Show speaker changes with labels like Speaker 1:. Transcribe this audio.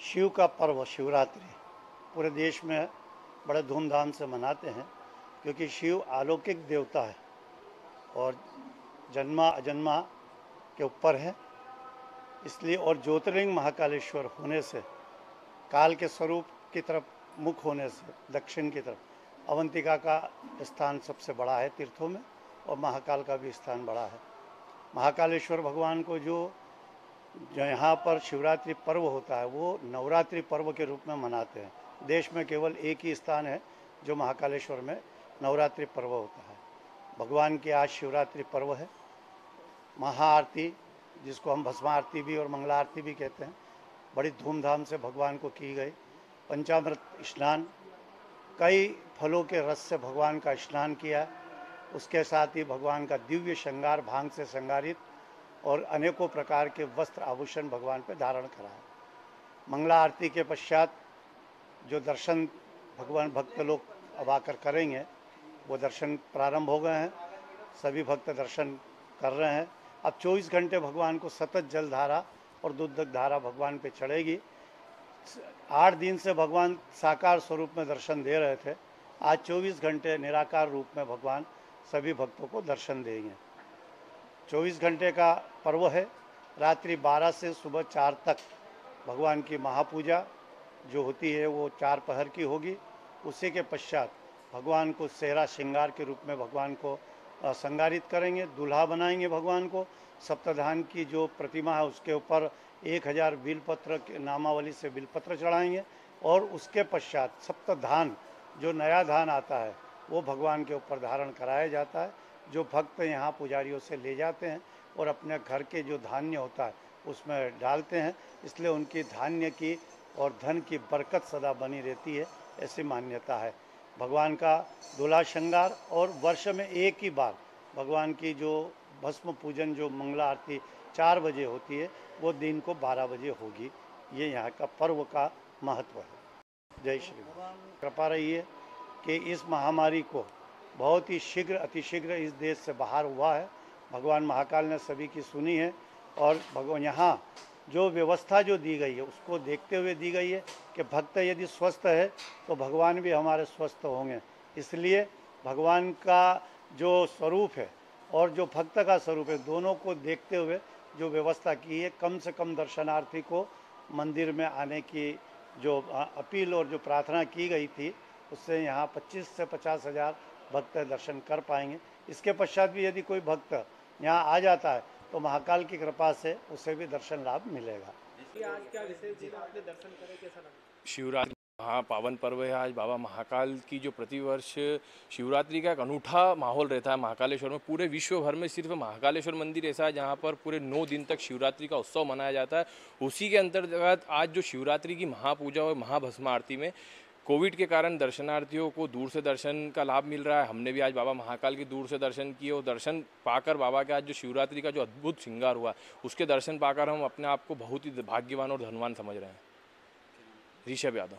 Speaker 1: शिव का पर्व शिवरात्रि पूरे देश में बड़े धूमधाम से मनाते हैं, क्योंकि शिव अलौकिक देवता है और जन्मा अजन्मा के ऊपर है। इसलिए और ज्योतिर्लिंग महाकालेश्वर होने से, काल के स्वरूप की तरफ मुख होने से दक्षिण की तरफ अवंतिका का स्थान सबसे बड़ा है तीर्थों में, और महाकाल का भी स्थान बड़ा है। महाकालेश्वर भगवान को जो यहाँ पर शिवरात्रि पर्व होता है वो नवरात्रि पर्व के रूप में मनाते हैं। देश में केवल एक ही स्थान है जो महाकालेश्वर में नवरात्रि पर्व होता है। भगवान की आज शिवरात्रि पर्व है। महाआरती, जिसको हम भस्म आरती भी और मंगला आरती भी कहते हैं, बड़ी धूमधाम से भगवान को की गई। पंचामृत स्नान, कई फलों के रस से भगवान का स्नान किया। उसके साथ ही भगवान का दिव्य श्रृंगार, भांग से श्रृंगारित और अनेकों प्रकार के वस्त्र आभूषण भगवान पे धारण कराए। मंगला आरती के पश्चात जो दर्शन भगवान भक्त लोग अब आकर करेंगे, वो दर्शन प्रारंभ हो गए हैं। सभी भक्त दर्शन कर रहे हैं। अब 24 घंटे भगवान को सतत जलधारा और दूध धारा भगवान पे चढ़ेगी। 8 दिन से भगवान साकार स्वरूप में दर्शन दे रहे थे। आज 24 घंटे निराकार रूप में भगवान सभी भक्तों को दर्शन देंगे। 24 घंटे का पर्व है। रात्रि 12 से सुबह 4 तक भगवान की महापूजा जो होती है वो 4 पहर की होगी। उसी के पश्चात भगवान को सेहरा श्रृंगार के रूप में भगवान को श्रृंगारित करेंगे, दूल्हा बनाएंगे भगवान को। सप्तधान की जो प्रतिमा है उसके ऊपर 1000 बिलपत्र के नामावली से बिलपत्र चढ़ाएंगे, और उसके पश्चात सप्तधान जो नया धान आता है वो भगवान के ऊपर धारण कराया जाता है। जो भक्त यहाँ पुजारियों से ले जाते हैं और अपने घर के जो धान्य होता है उसमें डालते हैं, इसलिए उनकी धान्य की और धन की बरकत सदा बनी रहती है, ऐसी मान्यता है। भगवान का दूल्हा श्रृंगार, और वर्ष में एक ही बार भगवान की जो भस्म पूजन, जो मंगला आरती 4 बजे होती है, वो दिन को 12 बजे होगी। ये यहाँ का पर्व का महत्व है। जय श्री राम। कृपा रही है कि इस महामारी को बहुत ही शीघ्र, अतिशीघ्र इस देश से बाहर हुआ है। भगवान महाकाल ने सभी की सुनी है, और भगवान यहाँ जो व्यवस्था जो दी गई है उसको देखते हुए दी गई है कि भक्त यदि स्वस्थ है तो भगवान भी हमारे स्वस्थ होंगे। इसलिए भगवान का जो स्वरूप है और जो भक्त का स्वरूप है, दोनों को देखते हुए जो व्यवस्था की है, कम से कम दर्शनार्थी को मंदिर में आने की जो अपील और जो प्रार्थना की गई थी, उससे यहाँ 25 से 50 हज़ार भक्त दर्शन कर पाएंगे। इसके पश्चात भी यदि कोई भक्त यहाँ आ जाता है तो महाकाल की कृपा से उसे भी दर्शन लाभ मिलेगा।
Speaker 2: आज क्या विशेष दिन आपने दर्शन करे, कैसा लगा?
Speaker 3: शिवरात्रि हाँ पावन पर्व है आज। बाबा महाकाल की जो प्रतिवर्ष शिवरात्रि का एक अनूठा माहौल रहता है महाकालेश्वर में। पूरे विश्व भर में सिर्फ महाकालेश्वर मंदिर ऐसा है जहाँ पर पूरे 9 दिन तक शिवरात्रि का उत्सव मनाया जाता है। उसी के अंतर्गत आज जो शिवरात्रि की महापूजा और महाभस्म आरती में कोविड के कारण दर्शनार्थियों को दूर से दर्शन का लाभ मिल रहा है। हमने भी आज बाबा महाकाल की दूर से दर्शन किए, और दर्शन पाकर बाबा के आज जो शिवरात्रि का जो अद्भुत श्रृंगार हुआ उसके दर्शन पाकर हम अपने आप को बहुत ही भाग्यवान और धनवान समझ रहे हैं। ऋषभ यादव।